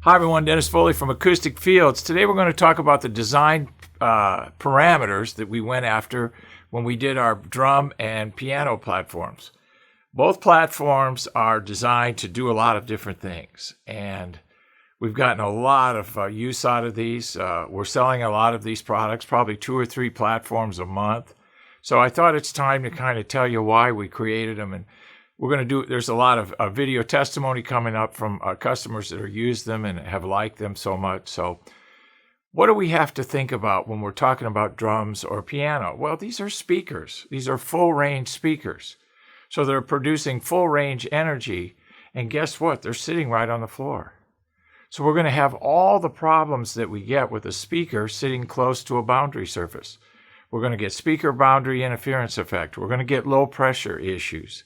Hi everyone, Dennis Foley from Acoustic Fields. Today we're going to talk about the design parameters that we went after when we did our drum and piano platforms. Both platforms are designed to do a lot of different things, and we've gotten a lot of use out of these. We're selling a lot of these products, probably 2 or 3 platforms a month. So I thought it's time to kind of tell you why we created them, and we're going to do, there's a lot of video testimony coming up from customers that have used them and have liked them so much. So what do we have to think about when we're talking about drums or piano? Well, these are speakers. These are full range speakers. So they're producing full range energy. And guess what? They're sitting right on the floor. So we're going to have all the problems that we get with a speaker sitting close to a boundary surface. We're going to get speaker boundary interference effect. We're going to get low pressure issues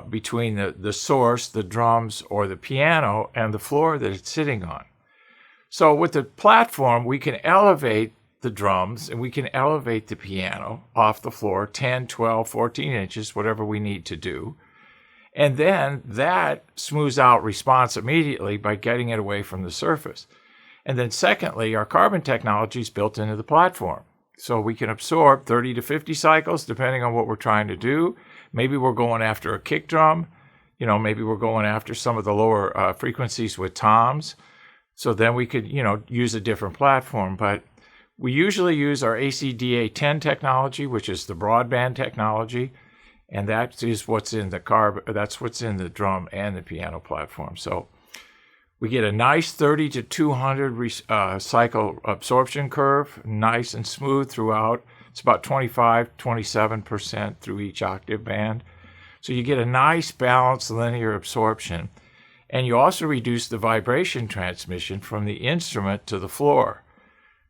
between the source, the drums, or the piano, and the floor that it's sitting on. So with the platform, we can elevate the drums and we can elevate the piano off the floor 10, 12, 14 inches, whatever we need to do. And then that smooths out response immediately by getting it away from the surface. And then secondly, our carbon technology is built into the platform. So we can absorb 30 to 50 cycles depending on what we're trying to do. Maybe we're going after a kick drum. Maybe we're going after some of the lower frequencies with toms. So then we could, use a different platform. But we usually use our ACDA-10 technology, which is the broadband technology. And that is what's in that's what's in the drum and the piano platform. So we get a nice 30 to 200 cycle absorption curve, nice and smooth throughout. It's about 25, 27% through each octave band. So you get a nice balanced linear absorption. And you also reduce the vibration transmission from the instrument to the floor.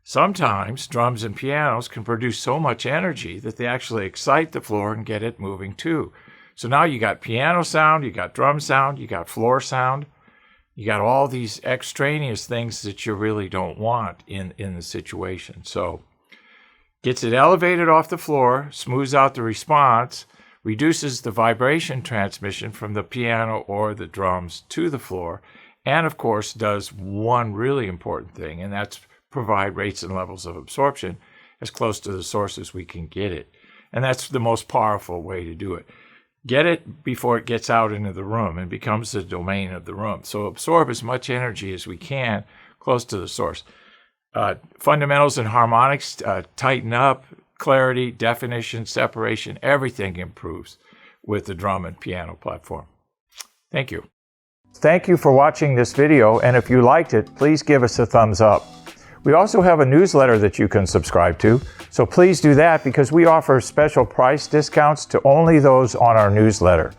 Sometimes drums and pianos can produce so much energy that they actually excite the floor and get it moving too. So now you got piano sound, you got drum sound, you got floor sound. You got all these extraneous things that you really don't want in the situation. So gets it elevated off the floor, smooths out the response, reduces the vibration transmission from the piano or the drums to the floor, and of course does one really important thing, and that's provide rates and levels of absorption as close to the source as we can get it. And that's the most powerful way to do it. Get it before it gets out into the room and becomes the domain of the room. So absorb as much energy as we can close to the source. Fundamentals and harmonics tighten up, clarity, definition, separation, everything improves with the drum and piano platform. Thank you. Thank you for watching this video, and if you liked it, please give us a thumbs up. We also have a newsletter that you can subscribe to, so please do that because we offer special price discounts to only those on our newsletter.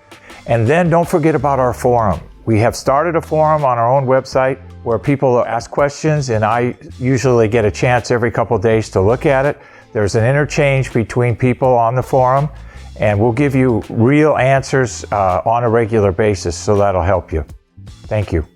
And then don't forget about our forum. We have started a forum on our own website where people ask questions, and I usually get a chance every couple of days to look at it. There's an interchange between people on the forum, and we'll give you real answers on a regular basis, so that'll help you. Thank you.